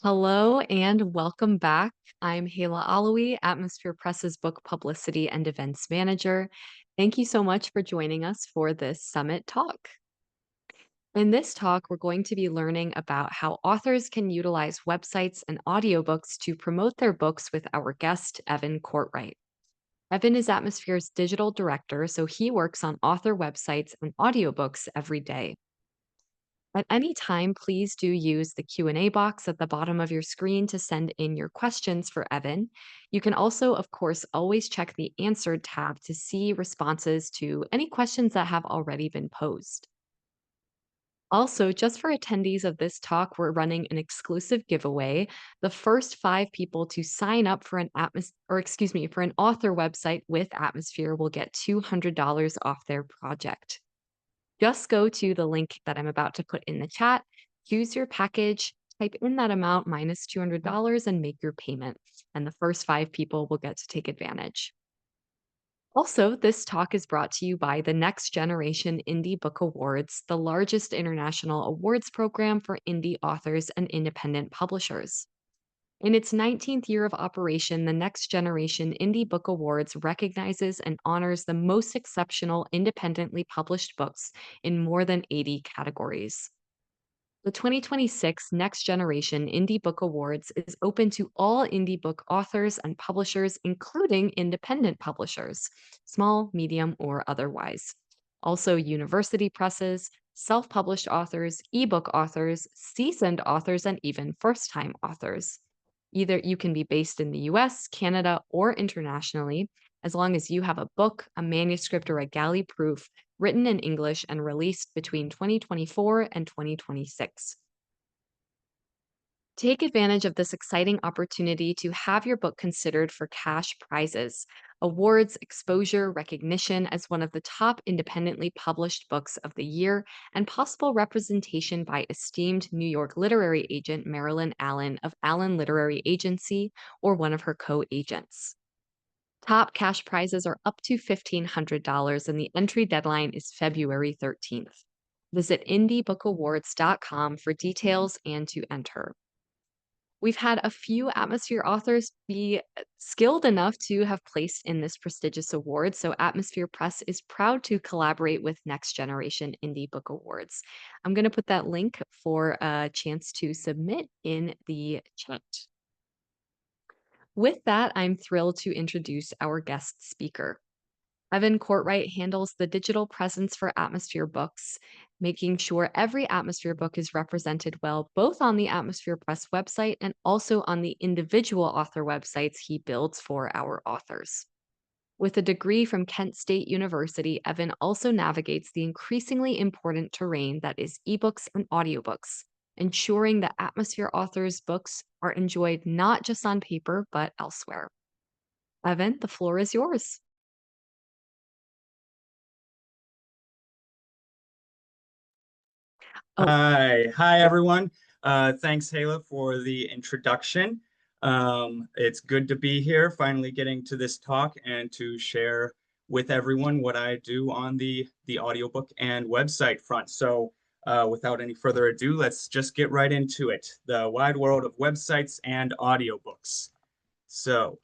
Hello and welcome back. I'm Hala Alawi, Atmosphere Press's Book Publicity and Events Manager. Thank you so much for joining us for this summit talk. In this talk, we're going to be learning about how authors can utilize websites and audiobooks to promote their books with our guest, Evan Courtright. Evan is Atmosphere's digital director, so he works on author websites and audiobooks every day. At any time, please do use the Q&A box at the bottom of your screen to send in your questions for Evan. You can also, of course, always check the Answered tab to see responses to any questions that have already been posed. Also, just for attendees of this talk, we're running an exclusive giveaway. The first 5 people to sign up for for an author website with Atmosphere will get $200 off their project. Just go to the link that I'm about to put in the chat, choose your package, type in that amount minus $200 and make your payment. And the first 5 people will get to take advantage. Also, this talk is brought to you by the Next Generation Indie Book Awards, the largest international awards program for indie authors and independent publishers. In its 19th year of operation, the Next Generation Indie Book Awards recognizes and honors the most exceptional independently published books in more than 80 categories. The 2026 Next Generation Indie Book Awards is open to all indie book authors and publishers, including independent publishers, small, medium, or otherwise. Also, university presses, self published authors, ebook authors, seasoned authors, and even first time authors. Either you can be based in the US, Canada, or internationally, as long as you have a book, a manuscript, or a galley proof written in English and released between 2024 and 2026. Take advantage of this exciting opportunity to have your book considered for cash prizes, awards, exposure, recognition as one of the top independently published books of the year, and possible representation by esteemed New York literary agent Marilyn Allen of Allen Literary Agency or one of her co agents. Top cash prizes are up to $1,500, and the entry deadline is February 13th. Visit indiebookawards.com for details and to enter. We've had a few Atmosphere authors be skilled enough to have placed in this prestigious award, so Atmosphere Press is proud to collaborate with Next Generation Indie Book Awards. I'm going to put that link for a chance to submit in the chat. With that, I'm thrilled to introduce our guest speaker. Evan Courtright handles the digital presence for Atmosphere Books, making sure every Atmosphere book is represented well, both on the Atmosphere Press website and also on the individual author websites he builds for our authors. With a degree from Kent State University, Evan also navigates the increasingly important terrain that is ebooks and audiobooks, ensuring that Atmosphere authors' books are enjoyed not just on paper, but elsewhere. Evan, the floor is yours. Oh, Hi everyone. Thanks, Hala, for the introduction. It's good to be here, finally getting to this talk and to share with everyone what I do on the audiobook and website front. So, without any further ado, let's just get right into it. The wide world of websites and audiobooks. So,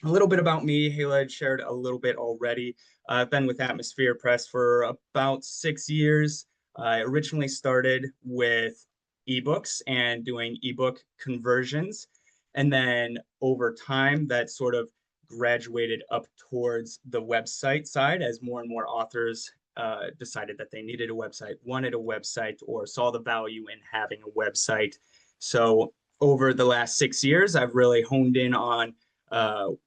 a little bit about me. Hala had shared a little bit already. I've been with Atmosphere Press for about 6 years. I originally started with ebooks and doing ebook conversions. And then over time, that sort of graduated up towards the website side as more and more authors decided that they needed a website, wanted a website, or saw the value in having a website. So over the last 6 years, I've really honed in on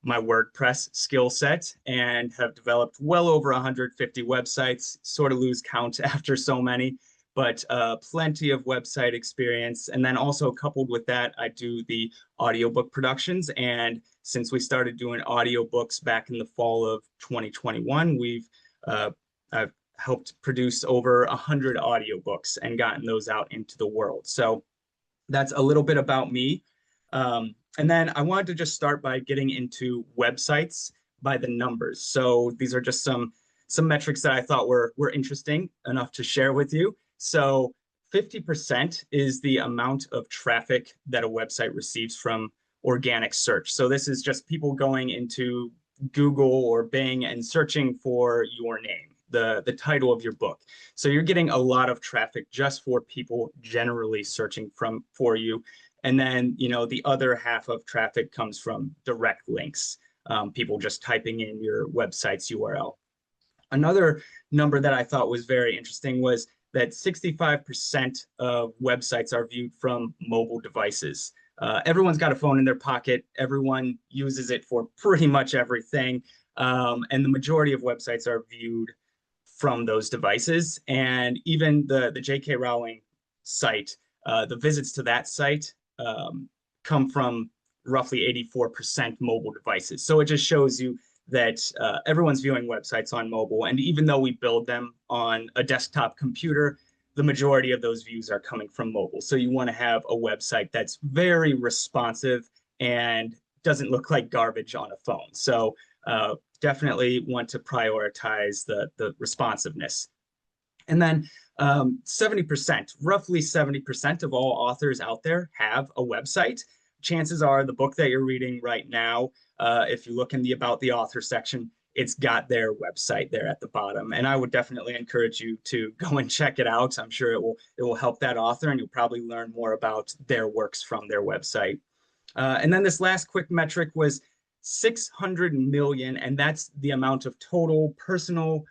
my WordPress skill set and have developed well over 150 websites. Sort of lose count after so many, but plenty of website experience. And then also coupled with that, I do the audiobook productions. And since we started doing audiobooks back in the fall of 2021, I've helped produce over 100 audiobooks and gotten those out into the world. So that's a little bit about me. And then I wanted to just start by getting into websites by the numbers. So these are just some metrics that I thought were interesting enough to share with you. So 50% is the amount of traffic that a website receives from organic search. So this is just people going into Google or Bing and searching for your name, the title of your book. So you're getting a lot of traffic just for people generally searching for you. And then, the other half of traffic comes from direct links, people just typing in your website's URL. Another number that I thought was very interesting was that 65% of websites are viewed from mobile devices. Everyone's got a phone in their pocket. Everyone uses it for pretty much everything. And the majority of websites are viewed from those devices. And even the J.K. Rowling site, the visits to that site come from roughly 84% mobile devices. So it just shows you that everyone's viewing websites on mobile. And even though we build them on a desktop computer, the majority of those views are coming from mobile. So you want to have a website that's very responsive and doesn't look like garbage on a phone. So definitely want to prioritize the responsiveness. And then 70%, roughly 70% of all authors out there have a website. Chances are the book that you're reading right now, if you look in the About the Author section, it's got their website there at the bottom. And I would definitely encourage you to go and check it out. I'm sure it will help that author, and you'll probably learn more about their works from their website. And then this last quick metric was 600 million, and that's the amount of total personal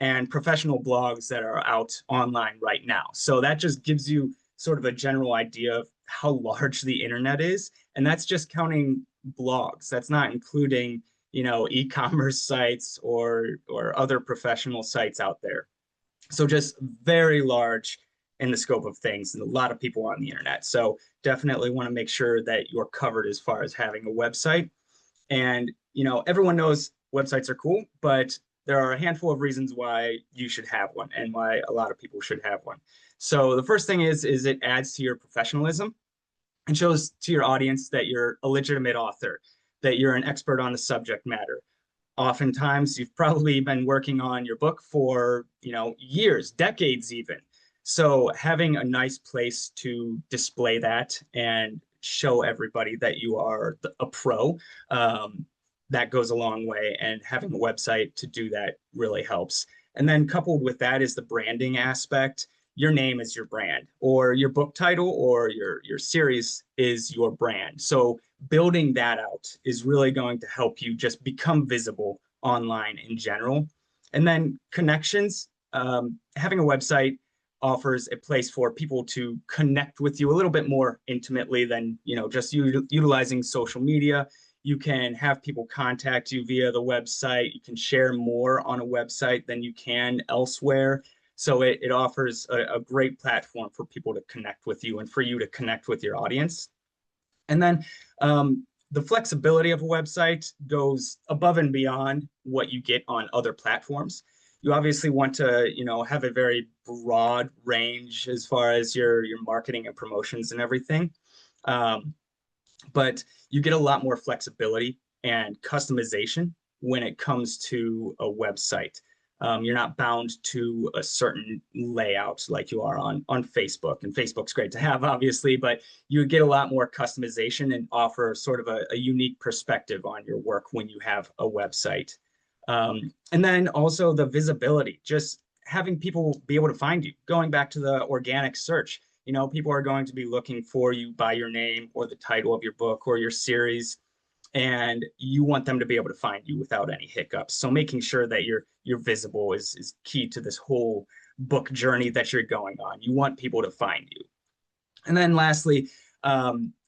and professional blogs that are out online right now. So that just gives you sort of a general idea of how large the internet is. And that's just counting blogs. That's not including, e-commerce sites or other professional sites out there. So just very large in the scope of things, and a lot of people on the internet. So definitely want to make sure that you're covered as far as having a website. And, everyone knows websites are cool, but there are a handful of reasons why you should have one and why a lot of people should have one. So the first thing is it adds to your professionalism and shows to your audience that you're a legitimate author, that you're an expert on the subject matter. Oftentimes, you've probably been working on your book for, years, decades even. So having a nice place to display that and show everybody that you are a pro, that goes a long way. And having a website to do that really helps. And then coupled with that is the branding aspect. Your name is your brand, or your book title or your series is your brand. So building that out is really going to help you just become visible online in general. And then connections, having a website offers a place for people to connect with you a little bit more intimately than, just utilizing social media. You can have people contact you via the website. You can share more on a website than you can elsewhere. So it offers a great platform for people to connect with you and for you to connect with your audience. And then the flexibility of a website goes above and beyond what you get on other platforms. You obviously want to, have a very broad range as far as your marketing and promotions and everything. But you get a lot more flexibility and customization when it comes to a website. You're not bound to a certain layout like you are on Facebook. And Facebook's great to have, obviously, but you get a lot more customization and offer sort of a unique perspective on your work when you have a website. And then also the visibility, just having people be able to find you. Going back to the organic search, people are going to be looking for you by your name or the title of your book or your series, and you want them to be able to find you without any hiccups. So making sure that you're visible is key to this whole book journey that you're going on. You want people to find you. And then lastly,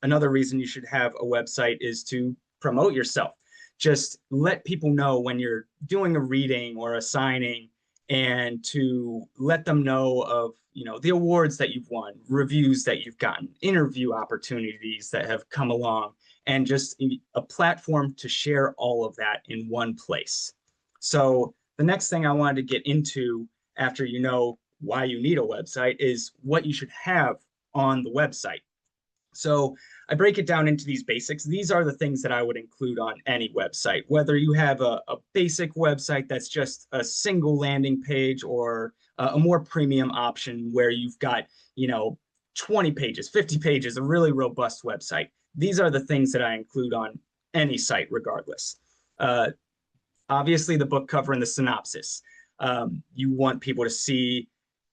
another reason you should have a website is to promote yourself. Just let people know when you're doing a reading or a signing, and to let them know of, the awards that you've won, reviews that you've gotten, interview opportunities that have come along, and just a platform to share all of that in one place. So the next thing I wanted to get into, after you know why you need a website, is what you should have on the website. So I break it down into these basics. These are the things that I would include on any website, whether you have a basic website that's just a single landing page, or a more premium option where you've got, you know, 20 pages, 50 pages, a really robust website. These are the things that I include on any site, regardless. Uh, Obviously, the book cover and the synopsis. You want people to see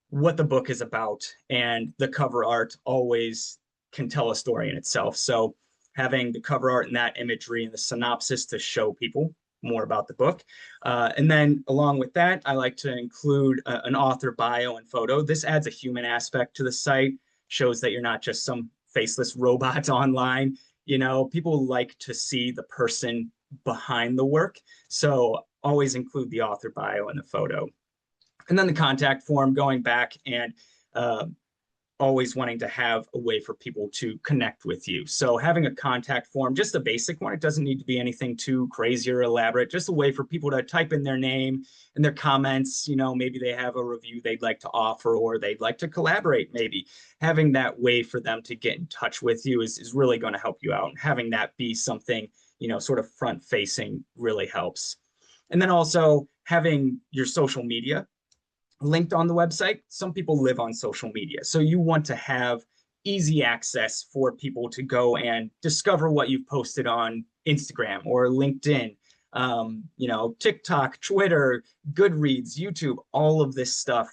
what the book is about, and the cover art always can tell a story in itself. So having the cover art and that imagery and the synopsis to show people more about the book. And then along with that, I like to include an author bio and photo. This adds a human aspect to the site, shows that you're not just some faceless robot online. You know, people like to see the person behind the work. So always include the author bio and the photo. And then the contact form, going back and uh, always wanting to have a way for people to connect with you. So having a contact form, just a basic one, it doesn't need to be anything too crazy or elaborate, just a way for people to type in their name and their comments. You know, maybe they have a review they'd like to offer, or they'd like to collaborate. Maybe having that way for them to get in touch with you is really going to help you out. And having that be something, you know, sort of front facing really helps. And then also having your social media linked on the website. Some people live on social media, so you want to have easy access for people to go and discover what you've posted on Instagram or LinkedIn, you know, TikTok, Twitter, Goodreads, YouTube. All of this stuff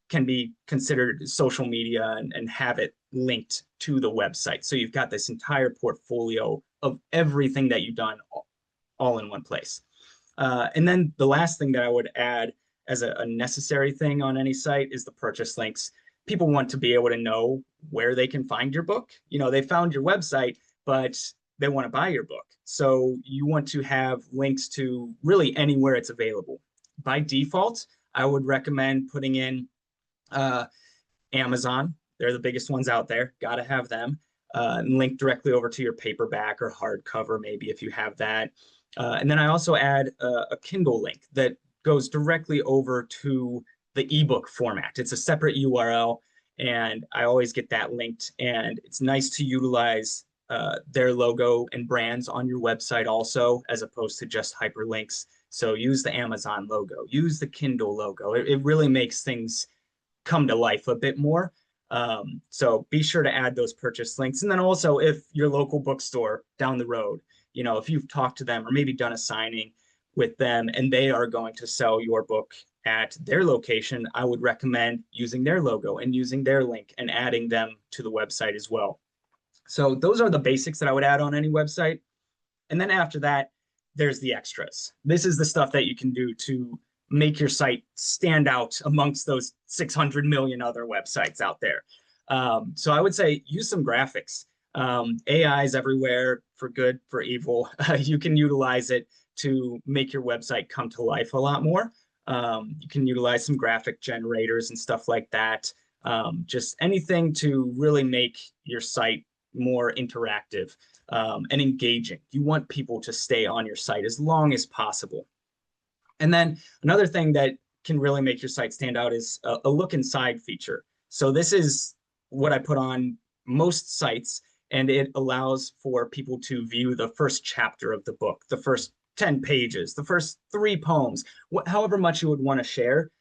can be considered social media, and have it linked to the website. So you've got this entire portfolio of everything that you've done all in one place. And then the last thing that I would add as a necessary thing on any site is the purchase links. People want to be able to know where they can find your book. You know, they found your website, but they want to buy your book. So you want to have links to really anywhere it's available. By default, I would recommend putting in uh, Amazon. They're the biggest ones out there. Got to have them. And link directly over to your paperback or hardcover, maybe if you have that. And then I also add a Kindle link that goes directly over to the ebook format. It's a separate URL, and I always get that linked. And it's nice to utilize their logo and brands on your website also, as opposed to just hyperlinks. So use the Amazon logo, use the Kindle logo. It really makes things come to life a bit more. So be sure to add those purchase links. And then also, if your local bookstore down the road, you know, if you've talked to them or maybe done a signing with them and they are going to sell your book at their location, I would recommend using their logo and using their link and adding them to the website as well. So those are the basics that I would add on any website. And then after that, there's the extras. This is the stuff that you can do to make your site stand out amongst those 600 million other websites out there. So I would say use some graphics. AI is everywhere, for good, for evil. You can utilize it to make your website come to life a lot more. You can utilize some graphic generators and stuff like that. Just anything to really make your site more interactive and engaging. You want people to stay on your site as long as possible. And then another thing that can really make your site stand out is a look inside feature. So this is what I put on most sites, and it allows for people to view the first chapter of the book, the first 10 pages, the first 3 poems, however much you would want to share.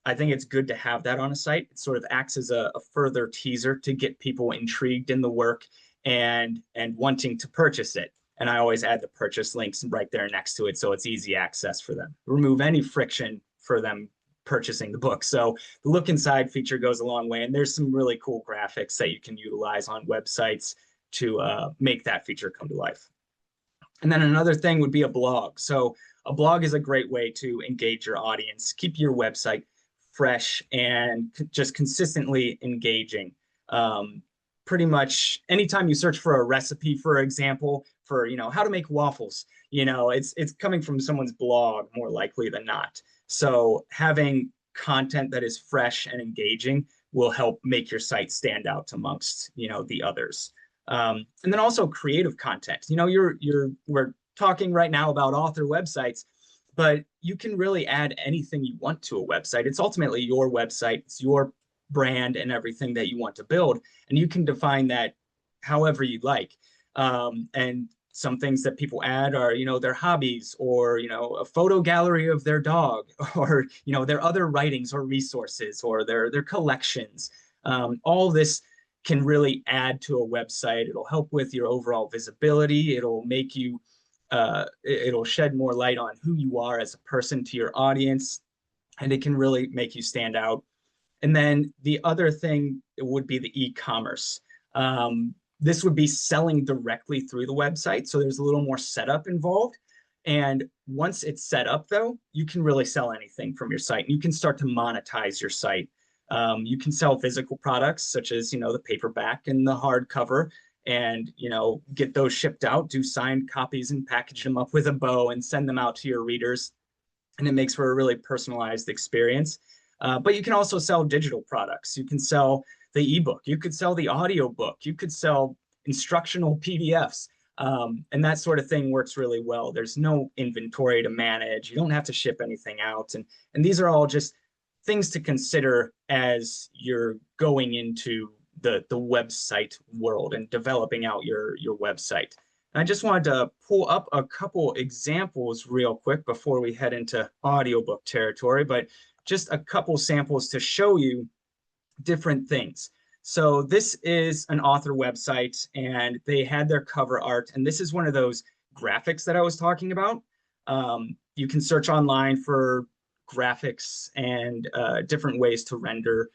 I think it's good to have that on a site. It sort of acts as a further teaser to get people intrigued in the work and wanting to purchase it. And I always add the purchase links right there next to it, so it's easy access for them. Remove any friction for them purchasing the book. So the look inside feature goes a long way, and there's some really cool graphics that you can utilize on websites to make that feature come to life. And then another thing would be a blog. So a blog is a great way to engage your audience, keep your website fresh and just consistently engaging. Pretty much anytime you search for a recipe, for example, for, you know, how to make waffles, you know, it's coming from someone's blog more likely than not. So having content that is fresh and engaging will help make your site stand out amongst, you know, the others. And then also creative content. You know, we're talking right now about author websites, but you can really add anything you want to a website. It's ultimately your website, it's your brand and everything that you want to build. And you can define that however you like. And some things that people add are, their hobbies, or, a photo gallery of their dog, or, their other writings or resources, or their collections. All this can really add to a website. It'll help with your overall visibility. It'll make you, it'll shed more light on who you are as a person to your audience, and it can really make you stand out. And then the other thing would be the e-commerce. This would be selling directly through the website. So there's a little more setup involved. And once it's set up, though, you can really sell anything from your site. You can start to monetize your site. You can sell physical products such as, the paperback and the hardcover, and, get those shipped out, do signed copies and package them up with a bow and send them out to your readers. And it makes for a really personalized experience. But you can also sell digital products. You can sell the ebook. You could sell the audiobook. You could sell instructional PDFs. And that sort of thing works really well. There's no inventory to manage. You don't have to ship anything out. And these are all just things to consider as you're going into the website world and developing out your website. And I just wanted to pull up a couple examples real quick before we head into audiobook territory, but just a couple samples to show you different things. So this is an author website, and they had their cover art, and this is one of those graphics that I was talking about. You can search online for graphics and different ways to render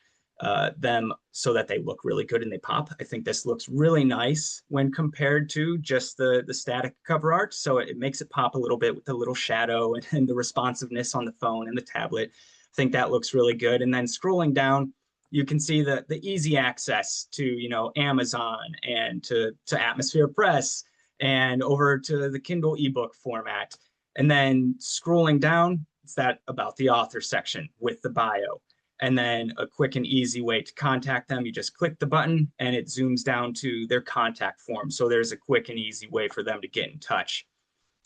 them so that they look really good and they pop. I think this looks really nice when compared to just the static cover art. So it makes it pop a little bit with the little shadow and the responsiveness on the phone and the tablet. I think that looks really good. And then scrolling down, you can see the easy access to, Amazon and to Atmosphere Press and over to the Kindle ebook format. And then scrolling down, it's that about the author section with the bio. And then a quick and easy way to contact them. You just click the button and it zooms down to their contact form. So there's a quick and easy way for them to get in touch.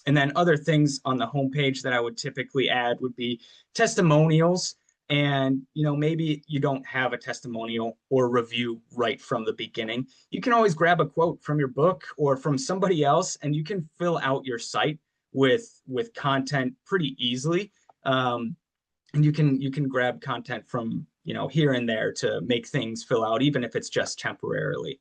And then other things on the homepage that I would typically add would be testimonials. And, maybe you don't have a testimonial or review right from the beginning. You can always grab a quote from your book or from somebody else, and you can fill out your site with content pretty easily. And you can grab content from, here and there to make things fill out, even if it's just temporarily.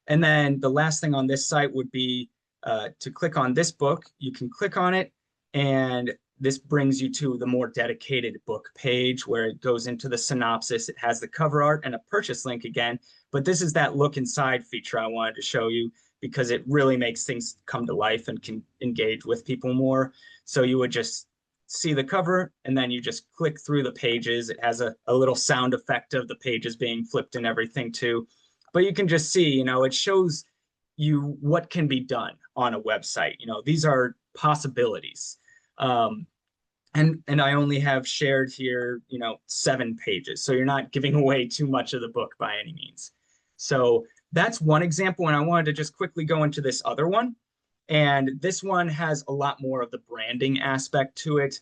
And then the last thing on this site would be to click on this book. You can click on it, and this brings you to the more dedicated book page where it goes into the synopsis. It has the cover art and a purchase link again. But this is that look inside feature I wanted to show you, because it really makes things come to life and can engage with people more. So you would just see the cover, and then you just click through the pages. It has a little sound effect of the pages being flipped and everything too. But you can just see, it shows you what can be done on a website. These are possibilities. And I only have shared here, 7 pages. So you're not giving away too much of the book by any means. So that's one example. And I wanted to just quickly go into this other one. And this one has a lot more of the branding aspect to it.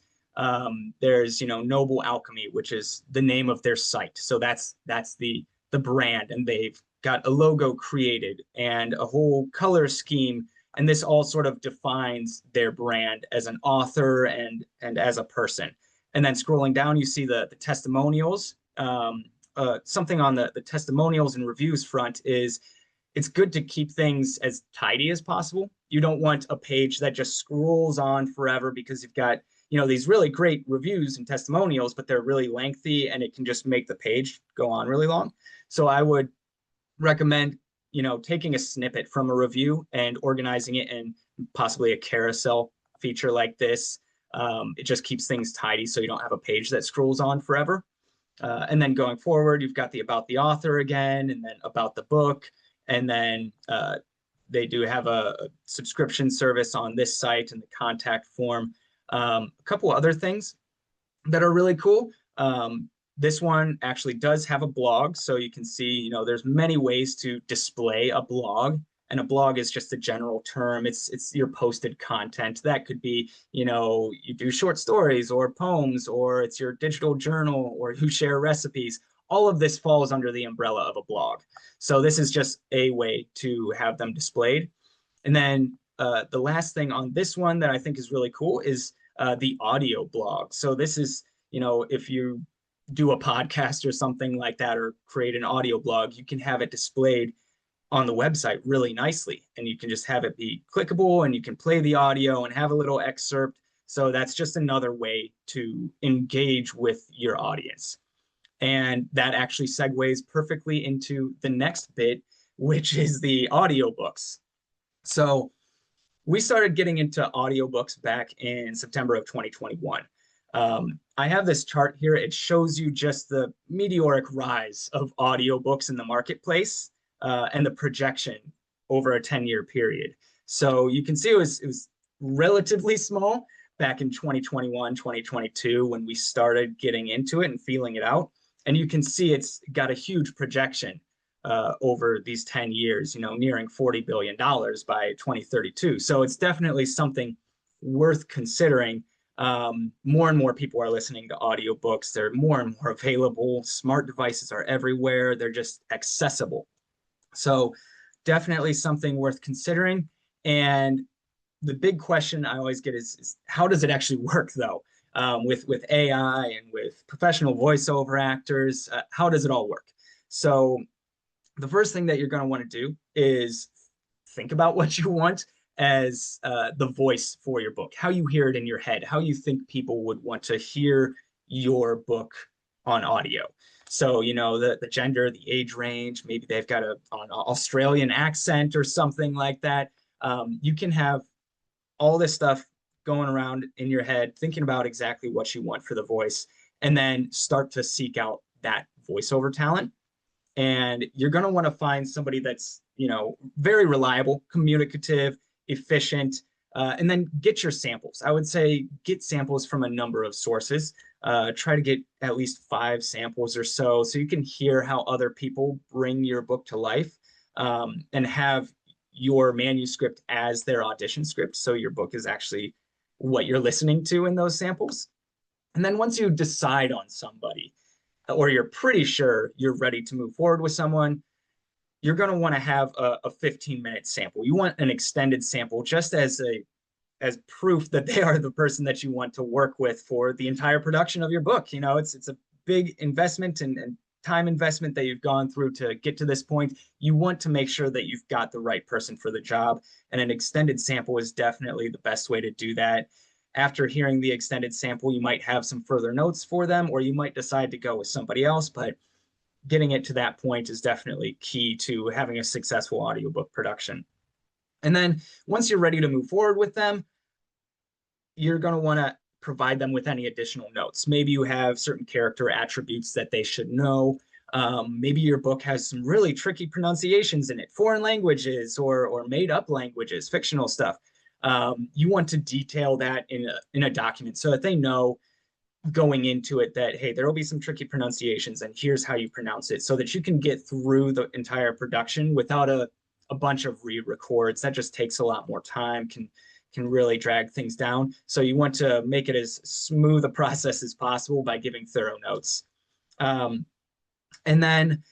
There's, Noble Alchemy, which is the name of their site. So that's the brand, and they've got a logo created and a whole color scheme. And this all sort of defines their brand as an author and as a person. And then scrolling down, you see the testimonials. Something on the testimonials and reviews front is it's good to keep things as tidy as possible. You don't want a page that just scrolls on forever because you've got, these really great reviews and testimonials, but they're really lengthy and it can just make the page go on really long. So I would recommend, taking a snippet from a review and organizing it in possibly a carousel feature like this. It just keeps things tidy so you don't have a page that scrolls on forever. And then going forward, you've got the about the author again, and then about the book. And then they do have a subscription service on this site and the contact form. A couple other things that are really cool. This one actually does have a blog, so you can see, there's many ways to display a blog. And a blog is just a general term. It's your posted content. That could be, you do short stories or poems, or it's your digital journal, or you share recipes. all of this falls under the umbrella of a blog. So this is just a way to have them displayed. And then the last thing on this one that I think is really cool is the audio blog. So this is, if you do a podcast or something like that, or create an audio blog, you can have it displayed on the website really nicely. And you can just have it be clickable, and you can play the audio and have a little excerpt. So that's just another way to engage with your audience. And that actually segues perfectly into the next bit, which is the audiobooks. So we started getting into audiobooks back in September of 2021. I have this chart here. It shows you just the meteoric rise of audiobooks in the marketplace, and the projection over a 10-year period. So you can see it was relatively small back in 2021, 2022, when we started getting into it and feeling it out. And you can see it's got a huge projection over these 10 years, nearing $40 billion by 2032. So it's definitely something worth considering. More and more people are listening to audiobooks. They're more and more available. Smart devices are everywhere. They're just accessible. So definitely something worth considering. And the big question I always get is how does it actually work, though? With AI and with professional voiceover actors, how does it all work? So the first thing that you're going to want to do is think about what you want as the voice for your book, how you hear it in your head, how you think people would want to hear your book on audio. So, the gender, the age range, maybe they've got an Australian accent or something like that. You can have all this stuff going around in your head, thinking about exactly what you want for the voice, and then start to seek out that voiceover talent. And you're going to want to find somebody that's, very reliable, communicative, efficient, and then get your samples. I would say get samples from a number of sources. Try to get at least 5 samples or so you can hear how other people bring your book to life, and have your manuscript as their audition script. So your book is actually what you're listening to in those samples. And then once you decide on somebody, or you're pretty sure you're ready to move forward with someone, you're going to want to have a 15-minute sample. You want an extended sample just as proof that they are the person that you want to work with for the entire production of your book. It's a big investment and time investment that you've gone through to get to this point. You want to make sure that you've got the right person for the job, and an extended sample is definitely the best way to do that. After hearing the extended sample, you might have some further notes for them, or you might decide to go with somebody else, but getting it to that point is definitely key to having a successful audiobook production. And then once you're ready to move forward with them, you're going to want to provide them with any additional notes. Maybe you have certain character attributes that they should know. Maybe your book has some really tricky pronunciations in it, foreign languages or made up languages, fictional stuff. You want to detail that in a document so that they know going into it that, hey, there will be some tricky pronunciations and here's how you pronounce it, so that you can get through the entire production without a bunch of re-records. That just takes a lot more time, can really drag things down. So you want to make it as smooth a process as possible by giving thorough notes. And then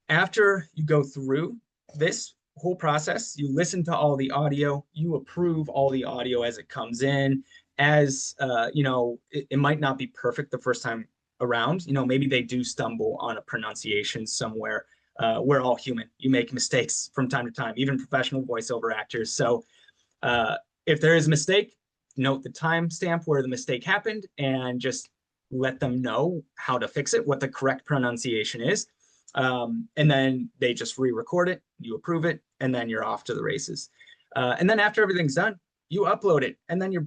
after you go through this whole process, you listen to all the audio, you approve all the audio as it comes in. As it might not be perfect the first time around. Maybe they do stumble on a pronunciation somewhere. We're all human. You make mistakes from time to time, even professional voiceover actors. So if there is a mistake, note the timestamp where the mistake happened and just let them know how to fix it, what the correct pronunciation is. And then they just re-record it, you approve it, and then you're off to the races. And then after everything's done, you upload it, and then your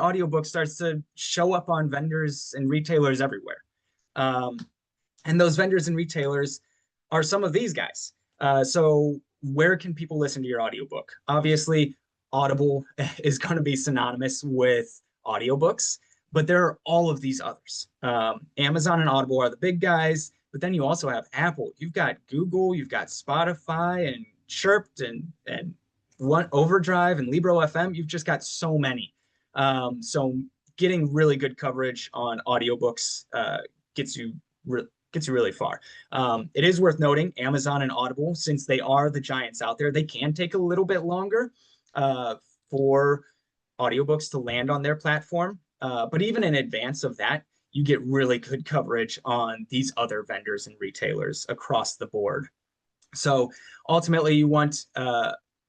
audiobook starts to show up on vendors and retailers everywhere. And those vendors and retailers are some of these guys. So where can people listen to your audiobook? Obviously, Audible is going to be synonymous with audiobooks, but there are all of these others. Amazon and Audible are the big guys, but then you also have Apple. You've got Google, you've got Spotify and Chirped and Overdrive and Libro FM. You've just got so many. So getting really good coverage on audiobooks gets you gets you really far. It is worth noting Amazon and Audible, since they are the giants out there, they can take a little bit longer uh, for audiobooks to land on their platform. But even in advance of that, you get really good coverage on these other vendors and retailers across the board. So ultimately, you want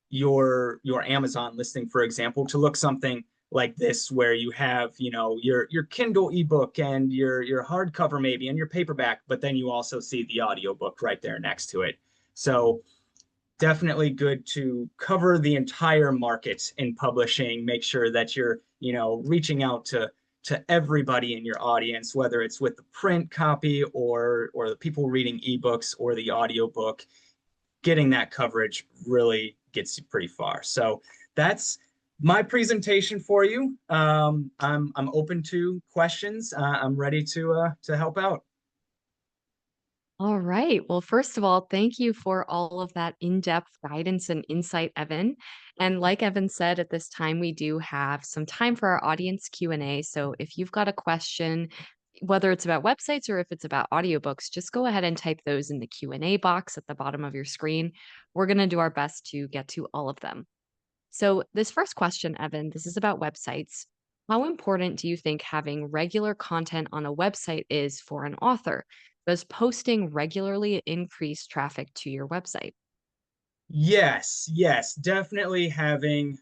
your Amazon listing, for example, to look something like this, where you have your Kindle ebook and your hardcover maybe and your paperback, but then you also see the audiobook right there next to it. So definitely good to cover the entire market in publishing. Make sure that you're reaching out to everybody in your audience, whether it's with the print copy or the people reading ebooks or the audiobook. Getting that coverage really gets you pretty far. So that's my presentation for you. I'm open to questions. I'm ready to help out. All right. Well, first of all, thank you for all of that in-depth guidance and insight, Evan. And like Evan said, at this time we do have some time for our audience Q&A. So if you've got a question, whether it's about websites or if it's about audiobooks, just go ahead and type those in the Q&A box at the bottom of your screen. We're going to do our best to get to all of them. So, this first question, Evan, this is about websites. How important do you think having regular content on a website is for an author? Does posting regularly increase traffic to your website? Yes, yes, definitely having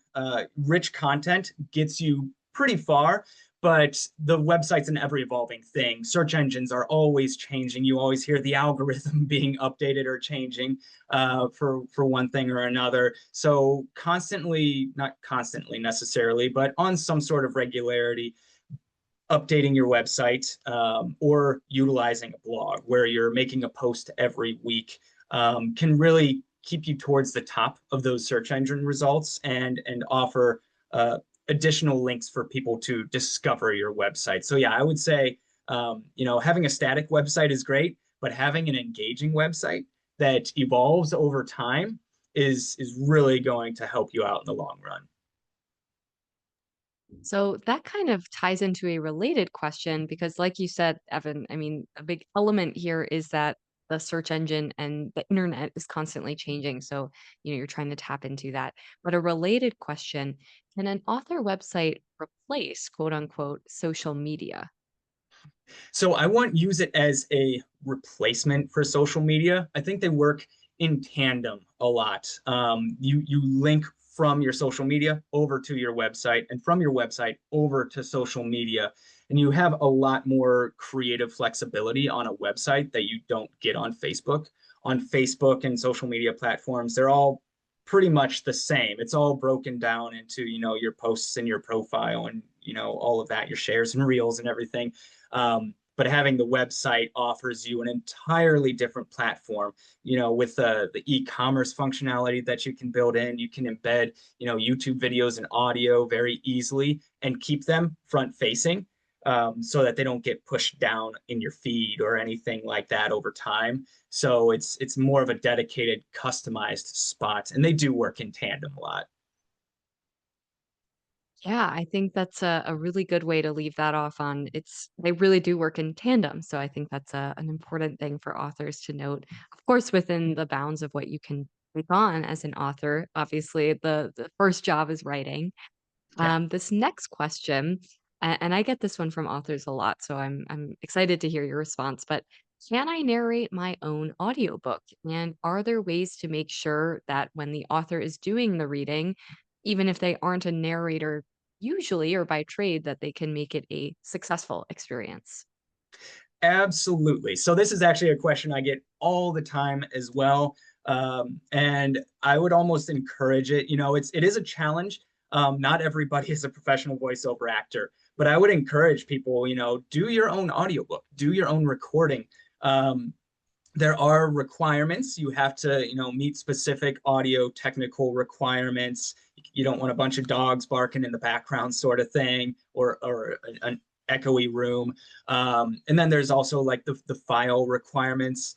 rich content gets you pretty far, but the website's an ever evolving thing. Search engines are always changing. You always hear the algorithm being updated or changing for one thing or another. So constantly, not constantly necessarily, but on some sort of regularity, updating your website or utilizing a blog where you're making a post every week can really keep you towards the top of those search engine results and offer additional links for people to discover your website. So yeah, I would say having a static website is great, but having an engaging website that evolves over time is really going to help you out in the long run. So that kind of ties into a related question because, like you said, Evan, I mean, a big element here is that the search engine and the internet is constantly changing. So, you're trying to tap into that. But a related question, can an author website replace quote unquote social media? So I won't use it as a replacement for social media. I think they work in tandem a lot. You link from your social media over to your website, and from your website over to social media, and you have a lot more creative flexibility on a website that you don't get on Facebook. On Facebook and social media platforms, they're all pretty much the same. It's all broken down into your posts and your profile and all of that, your shares and reels and everything. But having the website offers you an entirely different platform, with the e-commerce functionality that you can build in. You can embed, YouTube videos and audio very easily and keep them front facing, so that they don't get pushed down in your feed or anything like that over time. So it's more of a dedicated, customized spot, and they do work in tandem a lot. Yeah, I think that's a really good way to leave that off on. They really do work in tandem. So I think that's an important thing for authors to note. Of course, within the bounds of what you can take on as an author. Obviously, the first job is writing. Yeah. This next question, and I get this one from authors a lot, so I'm excited to hear your response. But can I narrate my own audiobook? And are there ways to make sure that when the author is doing the reading, even if they aren't a narrator usually or by trade, that they can make it a successful experience? Absolutely. So this is actually a question I get all the time as well. And I would almost encourage it. It is a challenge. Not everybody is a professional voiceover actor, but I would encourage people, do your own audiobook, do your own recording. There are requirements. You have to, meet specific audio technical requirements. You don't want a bunch of dogs barking in the background, sort of thing, or an echoey room. And then there's also like the file requirements,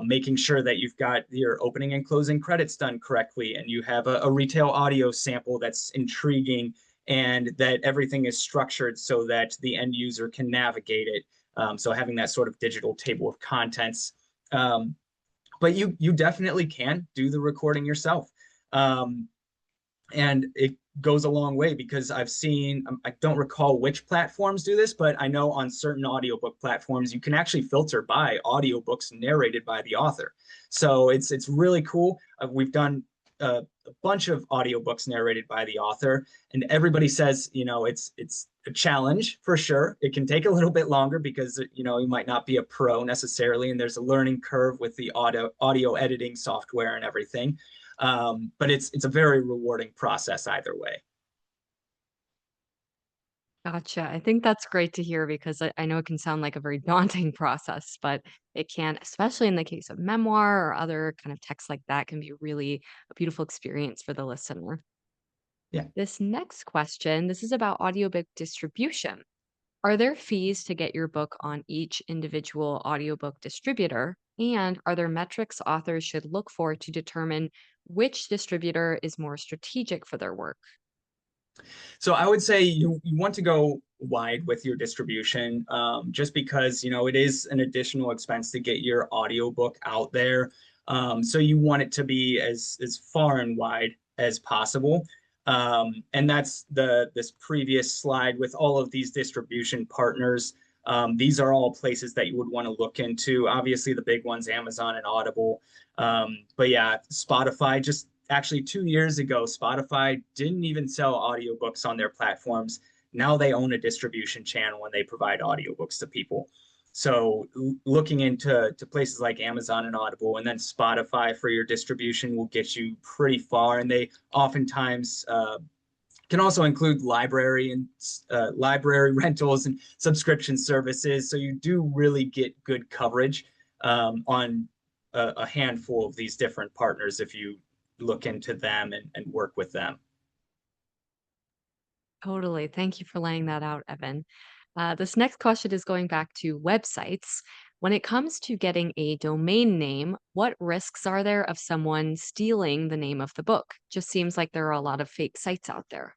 making sure that you've got your opening and closing credits done correctly, and you have a retail audio sample that's intriguing, and that everything is structured so that the end user can navigate it. So having that sort of digital table of contents. Um, but you definitely can do the recording yourself. Um, and it goes a long way because I've seen, I don't recall which platforms do this, but I know on certain audiobook platforms you can actually filter by audiobooks narrated by the author. So it's really cool. We've done a bunch of audiobooks narrated by the author, and everybody says, it's a challenge for sure. It can take a little bit longer because you might not be a pro necessarily, and there's a learning curve with the audio editing software and everything. But it's a very rewarding process either way. Gotcha. I think that's great to hear because I know it can sound like a very daunting process, but it can, especially in the case of memoir or other kind of text like that, can be really a beautiful experience for the listener. Yeah. This next question, this is about audiobook distribution. Are there fees to get your book on each individual audiobook distributor? And are there metrics authors should look for to determine which distributor is more strategic for their work? So I would say you want to go wide with your distribution, just because it is an additional expense to get your audiobook out there. So you want it to be as far and wide as possible. And that's this previous slide with all of these distribution partners. These are all places that you would want to look into. Obviously, the big ones, Amazon and Audible. But yeah, Spotify, just actually 2 years ago, Spotify didn't even sell audiobooks on their platforms. Now they own a distribution channel and they provide audiobooks to people. So looking into places like Amazon and Audible, and then Spotify for your distribution will get you pretty far. And they oftentimes can also include library rentals and subscription services. So you do really get good coverage on a handful of these different partners if you look into them and work with them. Totally. Thank you for laying that out, Evan. This next question is going back to websites. When it comes to getting a domain name, what risks are there of someone stealing the name of the book? Just seems like there are a lot of fake sites out there.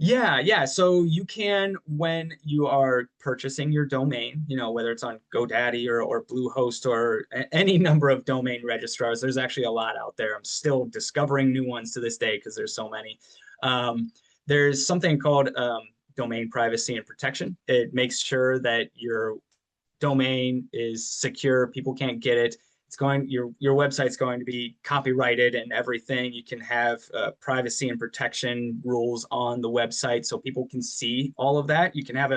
Yeah, yeah. So you can, when you are purchasing your domain, whether it's on GoDaddy or Bluehost or any number of domain registrars, there's actually a lot out there. I'm still discovering new ones to this day because there's so many. There's something called domain privacy and protection. It makes sure that your domain is secure. People can't get it. Your website's going to be copyrighted and everything. You can have privacy and protection rules on the website so people can see all of that. You can have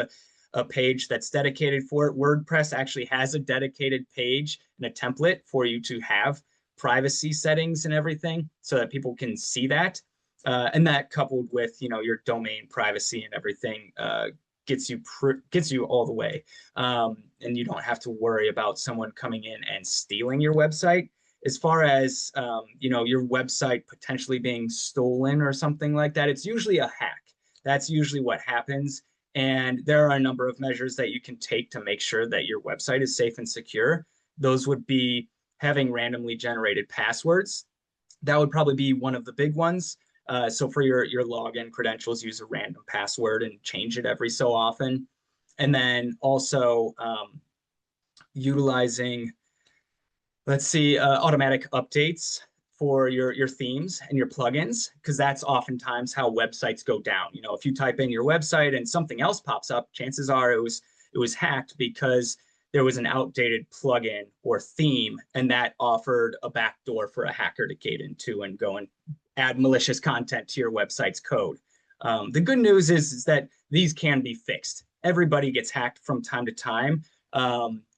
a page that's dedicated for it. WordPress actually has a dedicated page and a template for you to have privacy settings and everything so that people can see that. And that coupled with your domain privacy and everything gets you all the way, and you don't have to worry about someone coming in and stealing your website. As far as your website potentially being stolen or something like that, it's usually a hack. That's usually what happens. And there are a number of measures that you can take to make sure that your website is safe and secure. Those would be having randomly generated passwords. That would probably be one of the big ones. So for your login credentials, use a random password and change it every so often. And then also utilizing, let's see, automatic updates for your themes and your plugins, because that's oftentimes how websites go down. If you type in your website and something else pops up, chances are it was hacked because there was an outdated plugin or theme, and that offered a backdoor for a hacker to get into and go and add malicious content to your website's code. The good news is that these can be fixed. Everybody gets hacked from time to time.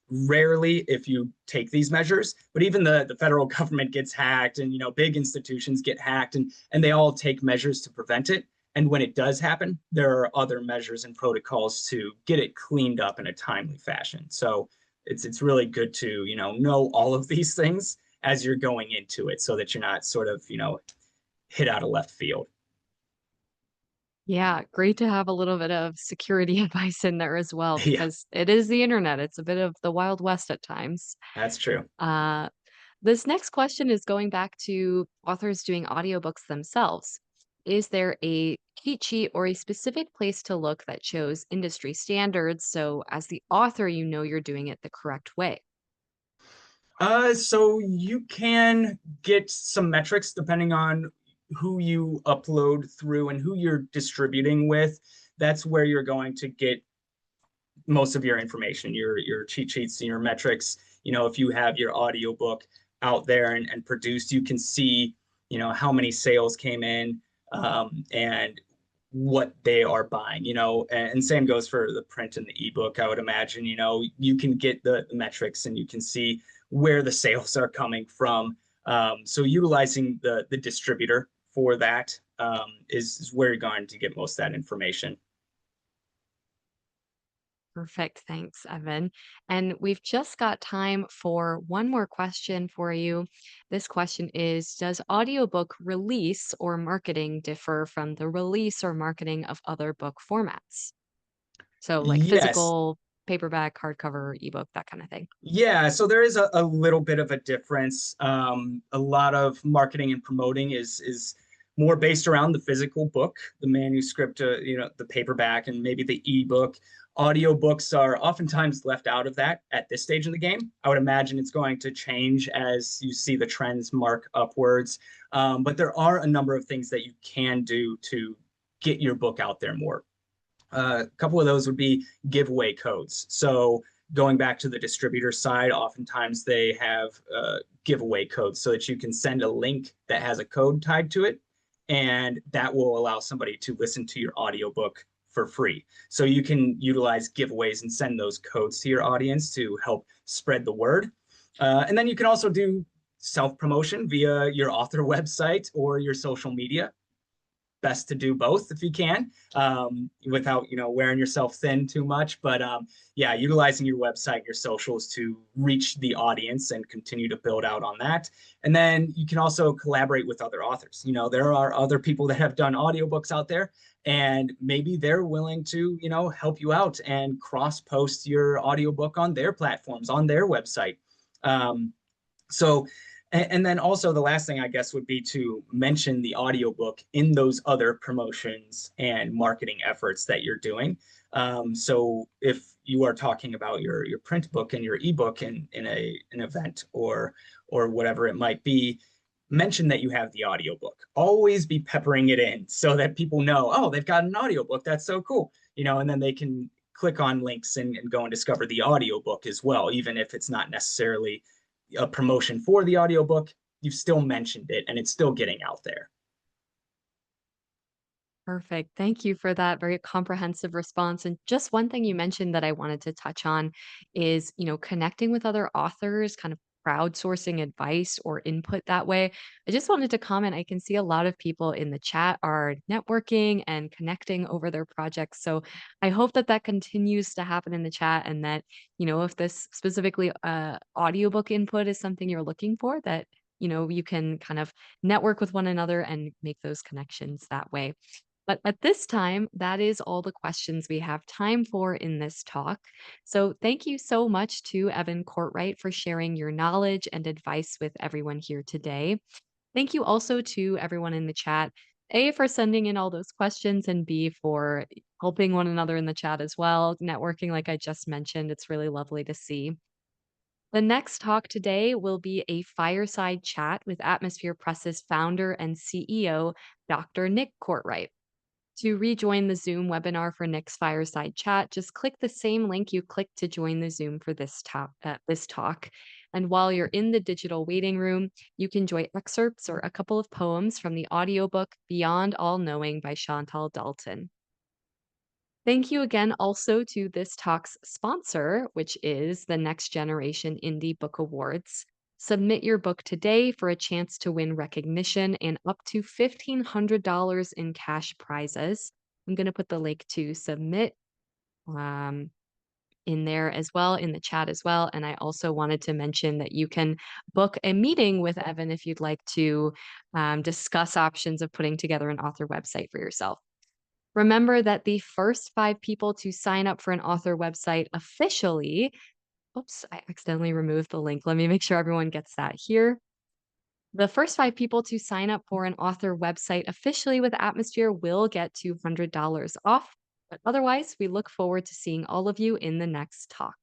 Rarely if you take these measures, but even the federal government gets hacked, and big institutions get hacked, and they all take measures to prevent it. And when it does happen, there are other measures and protocols to get it cleaned up in a timely fashion. So it's really good to know all of these things as you're going into it, so that you're not sort of hit out of left field. Yeah, great to have a little bit of security advice in there as well Yeah, because it is the internet. It's a bit of the Wild West at times. that's true. This next question is going back to authors doing audiobooks themselves. is there a cheat sheet or a specific place to look that shows industry standards so as the author, you know you're doing it the correct way? So you can get some metrics depending on who you upload through and who you're distributing with. That's where you're going to get most of your information, your cheat sheets and your metrics. If you have your audiobook out there and produced, you can see, how many sales came in, and what they are buying, and same goes for the print and the ebook. I would imagine, you can get the metrics and you can see where the sales are coming from. So utilizing the distributor for that is where you're going to get most of that information. Perfect. Thanks, Evan. And we've just got time for one more question for you. This question is: does audiobook release or marketing differ from the release or marketing of other book formats? So, like Yes. physical, paperback, hardcover, ebook, that kind of thing. Yeah, so there is a little bit of a difference. A lot of marketing and promoting is more based around the physical book, the manuscript, the paperback, and maybe the ebook. Audiobooks are oftentimes left out of that at this stage in the game. I would imagine it's going to change as you see the trends mark upwards. But there are a number of things that you can do to get your book out there more. A couple of those would be giveaway codes. So going back to the distributor side, oftentimes they have giveaway codes so that you can send a link that has a code tied to it, and that will allow somebody to listen to your audiobook for free. So you can utilize giveaways and send those codes to your audience to help spread the word. And then you can also do self promotion via your author website or your social media. Best to do both if you can, without wearing yourself thin too much. But yeah, utilizing your website, your socials to reach the audience and continue to build out on that. And then you can also collaborate with other authors. There are other people that have done audiobooks out there, and maybe they're willing to help you out and cross post your audiobook on their platforms, on their website. So and then also the last thing I guess would be to mention the audiobook in those other promotions and marketing efforts that you're doing. So if you are talking about your print book and your ebook in an event or whatever it might be, mention that you have the audiobook. Always be peppering it in so that people know, oh, they've got an audiobook. That's so cool. And then they can click on links and go and discover the audiobook as well, even if it's not necessarily a promotion for the audiobook. You've still mentioned it and it's still getting out there. Perfect. Thank you for that very comprehensive response. And just one thing you mentioned that I wanted to touch on is, connecting with other authors, kind of crowdsourcing advice or input that way. I just wanted to comment. I can see a lot of people in the chat are networking and connecting over their projects. So I hope that that continues to happen in the chat, and that, if this specifically audiobook input is something you're looking for, that, you can kind of network with one another and make those connections that way. But at this time, that is all the questions we have time for in this talk. So thank you so much to Evan Courtright for sharing your knowledge and advice with everyone here today. Thank you also to everyone in the chat, A, for sending in all those questions, and B, for helping one another in the chat as well. Networking, like I just mentioned, it's really lovely to see. The next talk today will be a fireside chat with Atmosphere Press's founder and CEO, Dr. Nick Courtright. To rejoin the Zoom webinar for Nick's fireside chat, just click the same link you clicked to join the Zoom for this talk. And while you're in the digital waiting room, you can enjoy excerpts or a couple of poems from the audiobook Beyond All Knowing by Chantal Dalton. Thank you again also to this talk's sponsor, which is the Next Generation Indie Book Awards. Submit your book today for a chance to win recognition and up to $1,500 in cash prizes. I'm going to put the link to submit um, in there as well, in the chat as well. And I also wanted to mention that you can book a meeting with Evan if you'd like to discuss options of putting together an author website for yourself. Remember that the first 5 people to sign up for an author website officially. Oops, I accidentally removed the link. Let me make sure everyone gets that here. The first 5 people to sign up for an author website officially with Atmosphere will get $200 off. But otherwise, we look forward to seeing all of you in the next talk.